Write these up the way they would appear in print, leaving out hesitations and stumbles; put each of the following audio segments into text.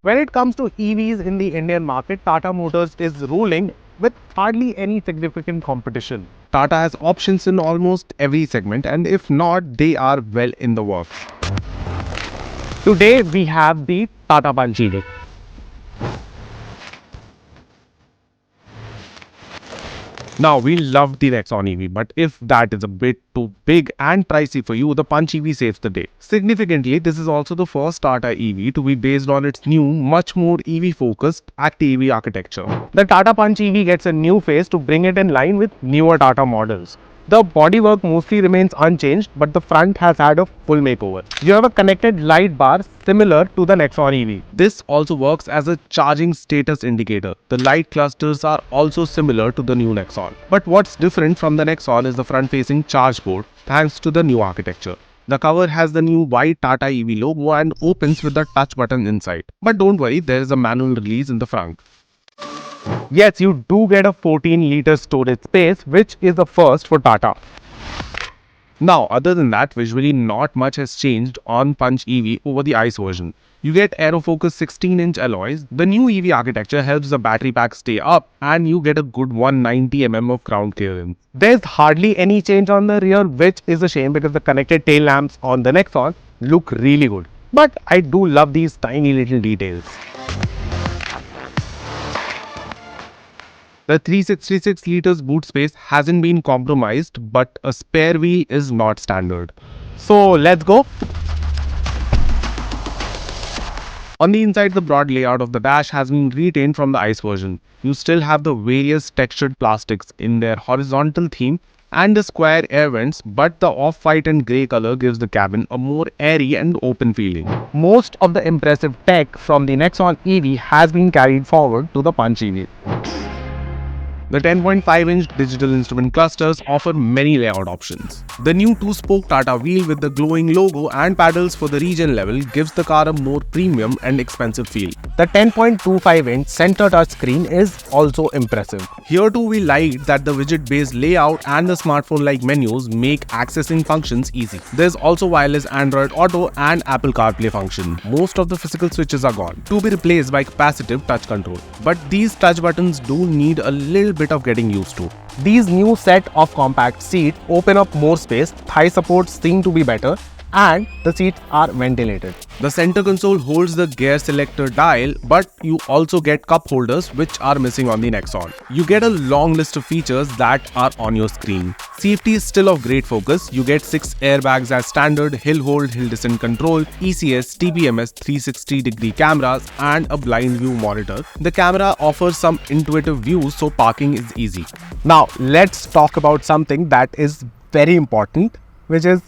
When it comes to EVs in the Indian market, Tata Motors is ruling with hardly any significant competition. Tata has options in almost every segment, and if not, they are well in the works. Today we have the Tata Punch EV. Now, we love the Nexon EV, but if that is a bit too big and pricey for you, the Punch EV saves the day. Significantly, this is also the first Tata EV to be based on its new, much more EV-focused Active EV architecture. The Tata Punch EV gets a new face to bring it in line with newer Tata models. The bodywork mostly remains unchanged, but the front has had a full makeover. You have a connected light bar similar to the Nexon EV. This also works as a charging status indicator. The light clusters are also similar to the new Nexon. But what's different from the Nexon is the front-facing charge port, thanks to the new architecture. The cover has the new white Tata EV logo and opens with the touch button inside. But don't worry, there is a manual release in the front. Yes, you do get a 14-liter storage space, which is the first for Tata. Now, other than that, visually not much has changed on Punch EV over the ICE version. You get aero-focused 16-inch alloys, the new EV architecture helps the battery pack stay up, and you get a good 190 mm of ground clearance. There's hardly any change on the rear, which is a shame because the connected tail lamps on the Nexon look really good. But I do love these tiny little details. The 366 liters boot space hasn't been compromised, but a spare wheel is not standard. So let's go. On the inside, the broad layout of the dash has been retained from the ICE version. You still have the various textured plastics in their horizontal theme and the square air vents, but the off-white and grey color gives the cabin a more airy and open feeling. Most of the impressive tech from the Nexon EV has been carried forward to the Punch EV. The 10.5-inch digital instrument clusters offer many layout options. The new 2-spoke Tata wheel with the glowing logo and paddles for the regen level gives the car a more premium and expensive feel. The 10.25-inch center touch screen is also impressive. Here too we like that the widget-based layout and the smartphone-like menus make accessing functions easy. There's also wireless Android Auto and Apple CarPlay function. Most of the physical switches are gone, to be replaced by capacitive touch control. But these touch buttons do need a little bit of getting used to. These new set of compact seats open up more space, thigh supports seem to be better, and the seats are ventilated. The center console holds the gear selector dial, but you also get cup holders which are missing on the Nexon. You get a long list of features that are on your screen. Safety is still of great focus. You get 6 airbags as standard, hill hold, hill descent control, ECS, TPMS, 360-degree cameras, and a blind view monitor. The camera offers some intuitive views, so parking is easy. Now let's talk about something that is very important, which is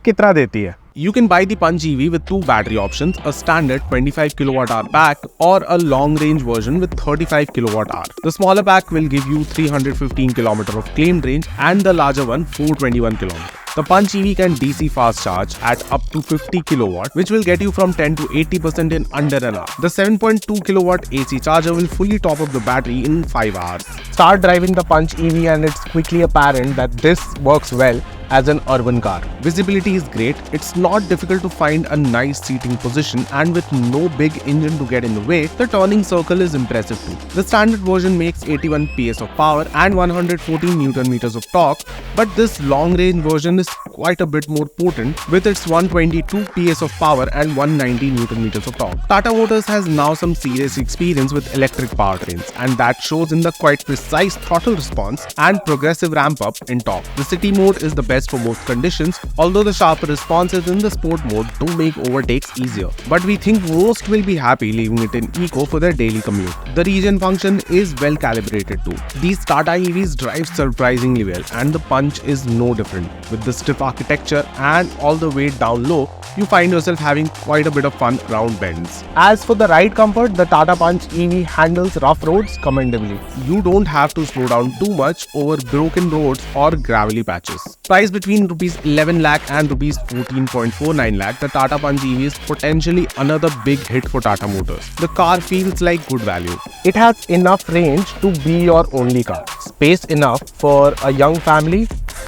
कितना देती है? You can buy the Punch EV with 2 battery options, a standard 25 kWh pack or a long-range version with 35 kWh. The smaller pack will give you 315 km of claimed range and the larger one 421 km. The Punch EV can DC fast charge at up to 50 kW, which will get you from 10 to 80% in under an hour. The 7.2 kW AC charger will fully top up the battery in 5 hours. Start driving the Punch EV and it's quickly apparent that this works well as an urban car. Visibility is great, it's not difficult to find a nice seating position, and with no big engine to get in the way, the turning circle is impressive too. The standard version makes 81 PS of power and 114 Nm of torque, but this long-range version is quite a bit more potent with its 122 PS of power and 190 Nm of torque. Tata Motors has now some serious experience with electric powertrains, and that shows in the quite precise throttle response and progressive ramp-up in torque. The city mode is the best for most conditions, although the sharper responses in the sport mode do make overtakes easier. But we think most will be happy leaving it in eco for their daily commute. The regen function is well calibrated too. These Tata EVs drive surprisingly well, and the Punch is no different. With the stiff architecture and all the weight down low, you find yourself having quite a bit of fun around bends. As for the ride comfort, the Tata Punch EV handles rough roads commendably. You don't have to slow down too much over broken roads or gravelly patches. Priced between Rs 11 lakh and Rs 14.49 lakh, the Tata Punch EV is potentially another big hit for Tata Motors. The car feels like good value. It has enough range to be your only car. Space enough for a young family.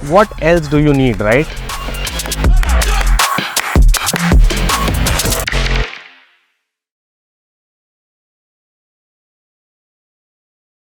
What else do you need, right?